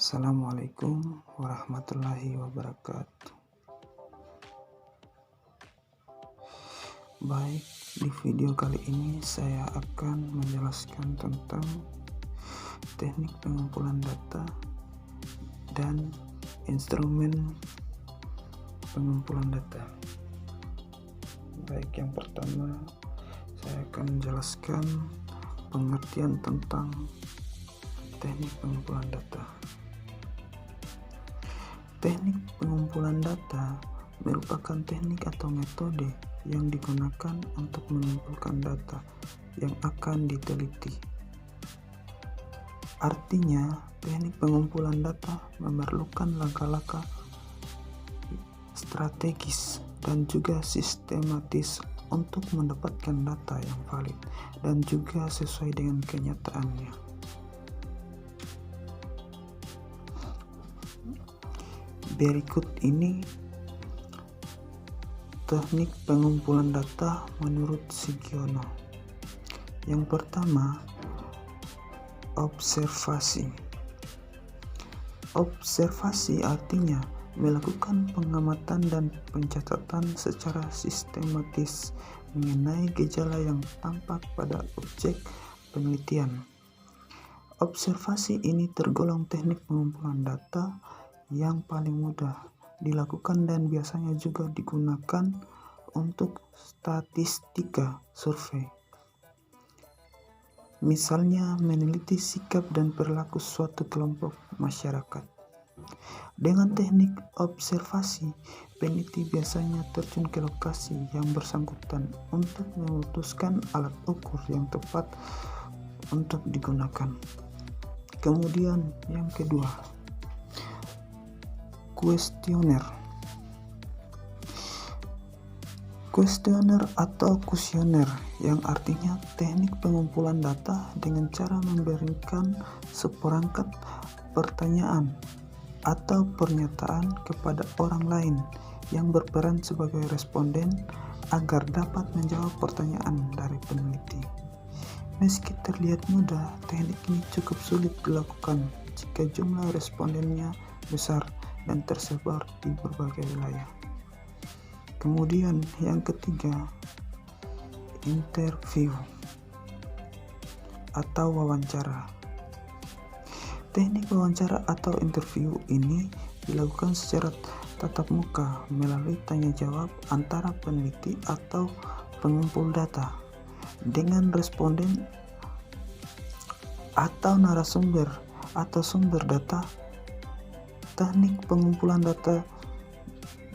Assalamualaikum warahmatullahi wabarakatuh. Baik, di video kali ini saya akan menjelaskan tentang teknik pengumpulan data dan instrumen pengumpulan data. Baik, yang pertama saya akan menjelaskan pengertian tentang teknik pengumpulan data. Teknik pengumpulan data merupakan teknik atau metode yang digunakan untuk mengumpulkan data yang akan diteliti. Artinya, teknik pengumpulan data memerlukan langkah-langkah strategis dan juga sistematis untuk mendapatkan data yang valid dan juga sesuai dengan kenyataannya. Berikut ini teknik pengumpulan data menurut Sugiono. Yang pertama, observasi. Observasi artinya melakukan pengamatan dan pencatatan secara sistematis mengenai gejala yang tampak pada objek penelitian. Observasi ini tergolong teknik pengumpulan data yang paling mudah dilakukan dan biasanya juga digunakan untuk statistika survei. Misalnya meneliti sikap dan perilaku suatu kelompok masyarakat. Dengan teknik observasi, peneliti biasanya terjun ke lokasi yang bersangkutan untuk memutuskan alat ukur yang tepat untuk digunakan. Kemudian yang kedua, kuesioner. Kuesioner atau kuesioner yang artinya teknik pengumpulan data dengan cara memberikan seperangkat pertanyaan atau pernyataan kepada orang lain yang berperan sebagai responden agar dapat menjawab pertanyaan dari peneliti. Meski terlihat mudah, teknik ini cukup sulit dilakukan jika jumlah respondennya besar dan tersebar di berbagai wilayah. Kemudian yang ketiga, interview atau wawancara. Teknik wawancara atau interview ini dilakukan secara tatap muka melalui tanya jawab antara peneliti atau pengumpul data dengan responden atau narasumber atau sumber data. Teknik pengumpulan data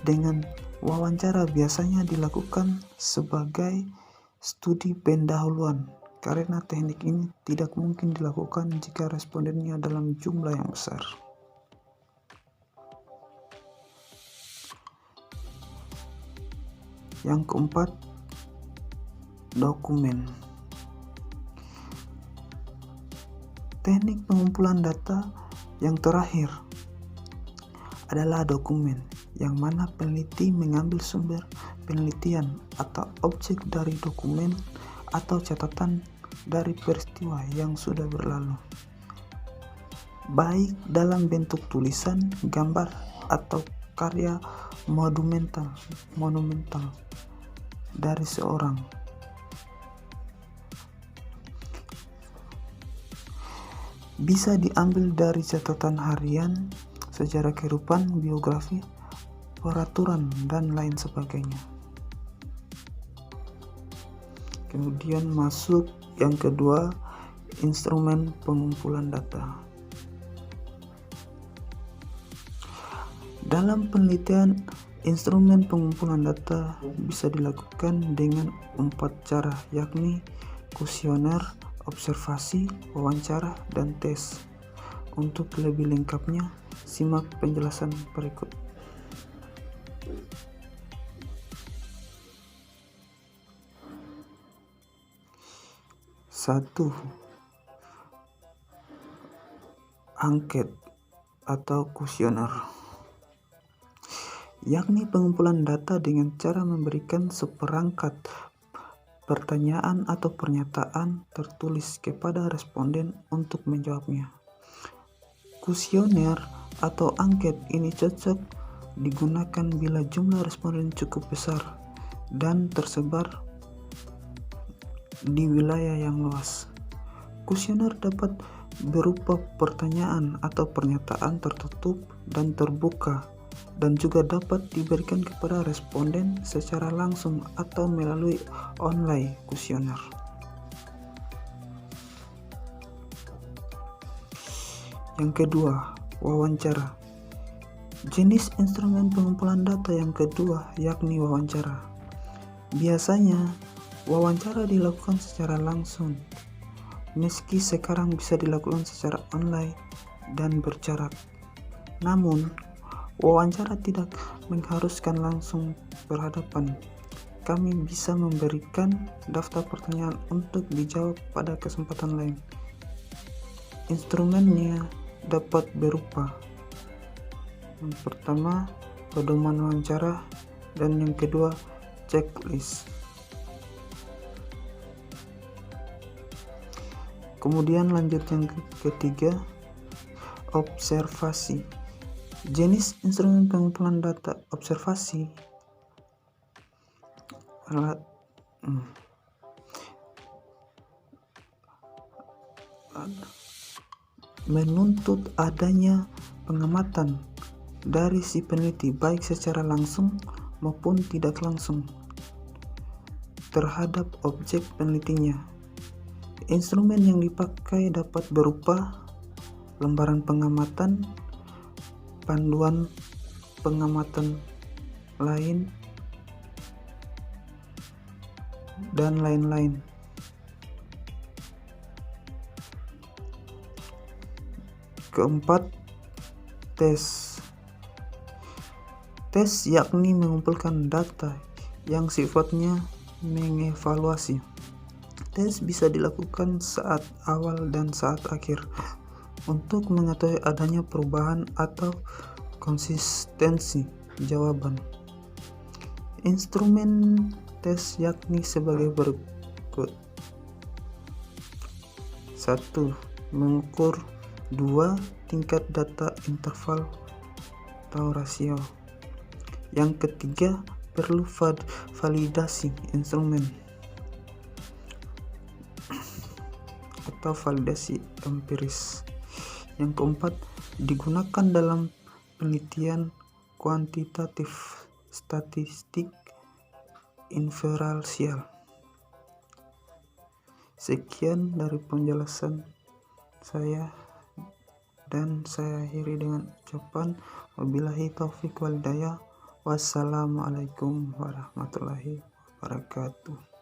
dengan wawancara biasanya dilakukan sebagai studi pendahuluan karena teknik ini tidak mungkin dilakukan jika respondennya dalam jumlah yang besar. Yang keempat, dokumen. Teknik pengumpulan data yang terakhir adalah dokumen, yang mana peneliti mengambil sumber penelitian atau objek dari dokumen atau catatan dari peristiwa yang sudah berlalu, baik dalam bentuk tulisan, gambar, atau karya monumental dari seorang. Bisa diambil dari catatan harian, sejarah kehidupan, biografi, peraturan, dan lain sebagainya. Kemudian masuk yang kedua, instrumen pengumpulan data. Dalam penelitian, instrumen pengumpulan data bisa dilakukan dengan 4 cara, yakni kuesioner, observasi, wawancara, dan tes. Untuk lebih lengkapnya, simak penjelasan berikut. Satu, angket atau kuesioner, yakni pengumpulan data dengan cara memberikan seperangkat pertanyaan atau pernyataan tertulis kepada responden untuk menjawabnya. Kuesioner atau angket ini cocok digunakan bila jumlah responden cukup besar dan tersebar di wilayah yang luas. Kuesioner dapat berupa pertanyaan atau pernyataan tertutup dan terbuka, dan juga dapat diberikan kepada responden secara langsung atau melalui online kuesioner. Yang kedua, wawancara. Jenis instrumen pengumpulan data yang kedua yakni wawancara. Biasanya, wawancara dilakukan secara langsung, meski sekarang bisa dilakukan secara online dan berjarak. Namun, wawancara tidak mengharuskan langsung berhadapan. Kami bisa memberikan daftar pertanyaan untuk dijawab pada kesempatan lain. Instrumennya dapat berupa: yang pertama, pedoman wawancara, dan yang kedua, checklist. Kemudian lanjut yang ketiga, observasi. Jenis instrumen pengumpulan data observasi menuntut adanya pengamatan dari si peneliti baik secara langsung maupun tidak langsung terhadap objek penelitinya. Instrumen yang dipakai dapat berupa lembaran pengamatan, panduan pengamatan lain, dan lain-lain. Keempat, tes. Tes yakni mengumpulkan data yang sifatnya mengevaluasi. Tes bisa dilakukan saat awal dan saat akhir untuk mengetahui adanya perubahan atau konsistensi jawaban. Instrumen tes yakni sebagai berikut. 1. Mengukur 2. Tingkat data interval atau rasio. Yang ketiga, perlu validasi instrumen atau validasi empiris. Yang keempat, digunakan dalam penelitian kuantitatif statistik inferensial. Sekian dari penjelasan saya, dan saya akhiri dengan ucapan wabillahi taufiq wal hidayah. Wassalamualaikum warahmatullahi wabarakatuh.